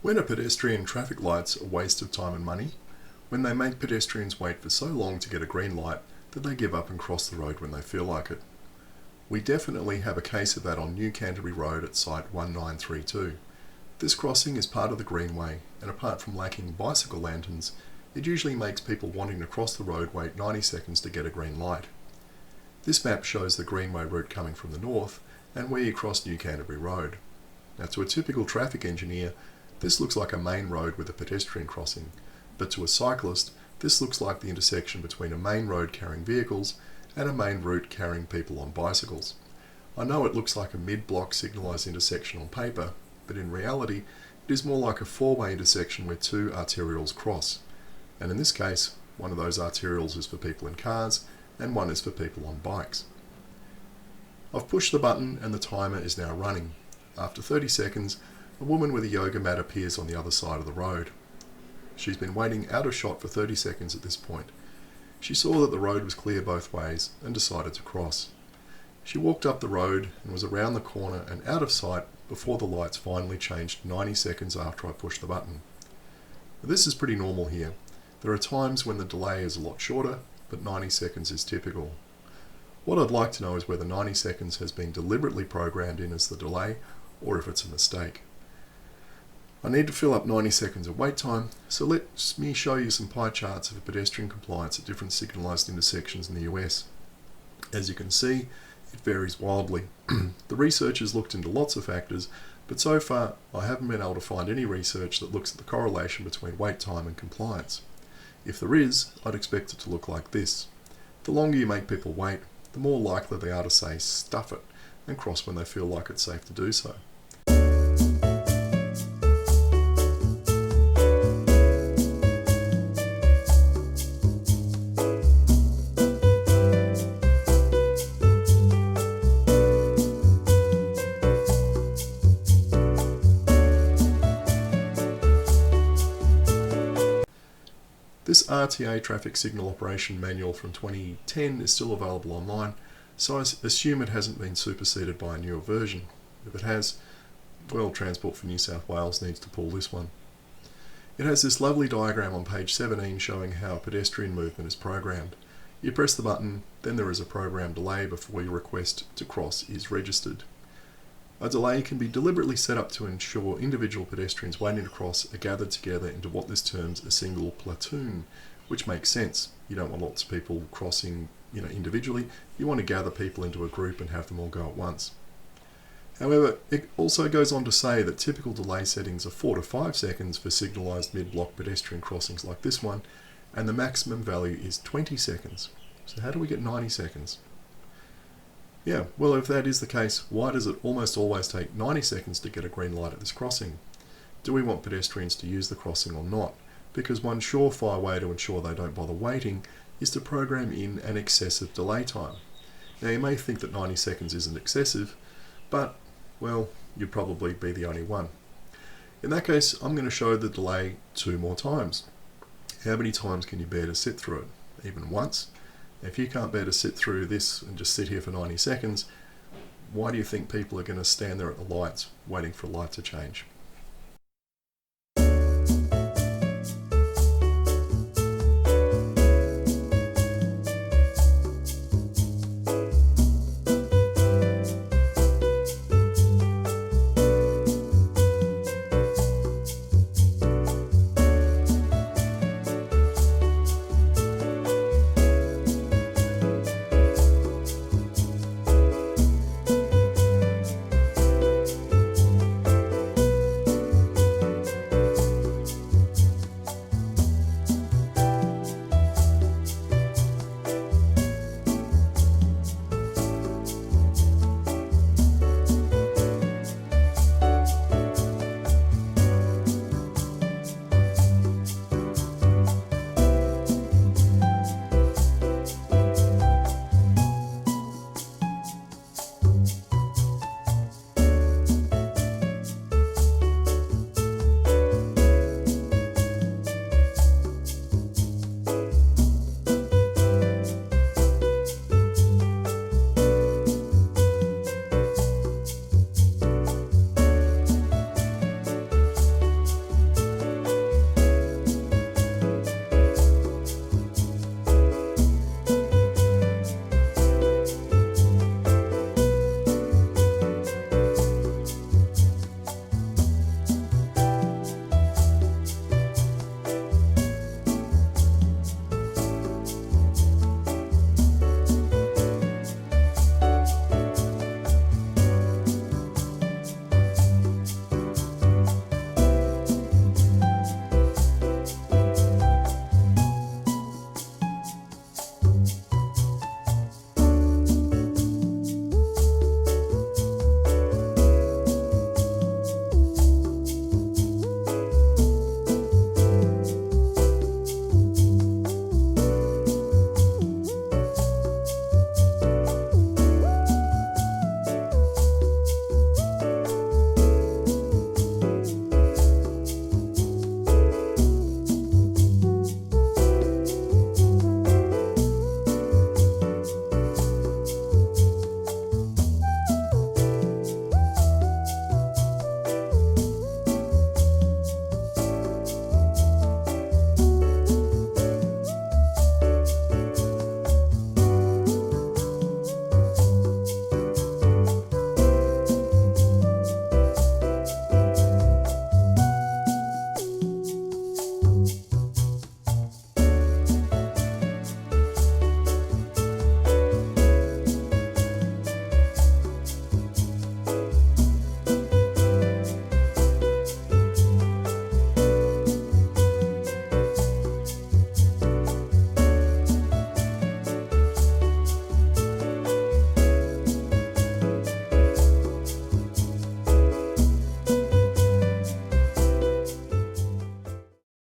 When are pedestrian traffic lights a waste of time and money? When they make pedestrians wait for so long to get a green light that they give up and cross the road when they feel like it. We definitely have a case of that on New Canterbury Road at site 1932. This crossing is part of the Greenway, and apart from lacking bicycle lanterns, it usually makes people wanting to cross the road wait 90 seconds to get a green light. This map shows the Greenway route coming from the north and where you cross New Canterbury Road. Now, to a typical traffic engineer, this looks like a main road with a pedestrian crossing, but to a cyclist, this looks like the intersection between a main road carrying vehicles and a main route carrying people on bicycles. I know it looks like a mid-block signalised intersection on paper, but in reality, it is more like a four-way intersection where two arterials cross. And in this case, one of those arterials is for people in cars and one is for people on bikes. I've pushed the button and the timer is now running. After 30 seconds, a woman with a yoga mat appears on the other side of the road. She's been waiting out of shot for 30 seconds at this point. She saw that the road was clear both ways and decided to cross. She walked up the road and was around the corner and out of sight before the lights finally changed 90 seconds after I pushed the button. This is pretty normal here. There are times when the delay is a lot shorter, but 90 seconds is typical. What I'd like to know is whether 90 seconds has been deliberately programmed in as the delay or if it's a mistake. I need to fill up 90 seconds of wait time, so let me show you some pie charts of pedestrian compliance at different signalised intersections in the US. As you can see, it varies wildly. The researchers looked into lots of factors, but so far I haven't been able to find any research that looks at the correlation between wait time and compliance. If there is, I'd expect it to look like this. The longer you make people wait, the more likely they are to say stuff it and cross when they feel like it's safe to do so. This RTA Traffic Signal Operation Manual from 2010 is still available online, so I assume it hasn't been superseded by a newer version. If it has, well, Transport for New South Wales needs to pull this one. It has this lovely diagram on page 17 showing how pedestrian movement is programmed. You press the button, then there is a program delay before your request to cross is registered. A delay can be deliberately set up to ensure individual pedestrians waiting to cross are gathered together into what this terms a single platoon, which makes sense. You don't want lots of people crossing, individually. You want to gather people into a group and have them all go at once. However, it also goes on to say that typical delay settings are 4 to 5 seconds for signalised mid-block pedestrian crossings like this one, and the maximum value is 20 seconds. So how do we get 90 seconds? Yeah, well, if that is the case, why does it almost always take 90 seconds to get a green light at this crossing? Do we want pedestrians to use the crossing or not? Because one surefire way to ensure they don't bother waiting is to program in an excessive delay time. Now, you may think that 90 seconds isn't excessive, but, well, you'd probably be the only one. In that case, I'm going to show the delay 2 more times. How many times can you bear to sit through it? Even once? If you can't bear to sit through this and just sit here for 90 seconds, why do you think people are going to stand there at the lights waiting for a light to change?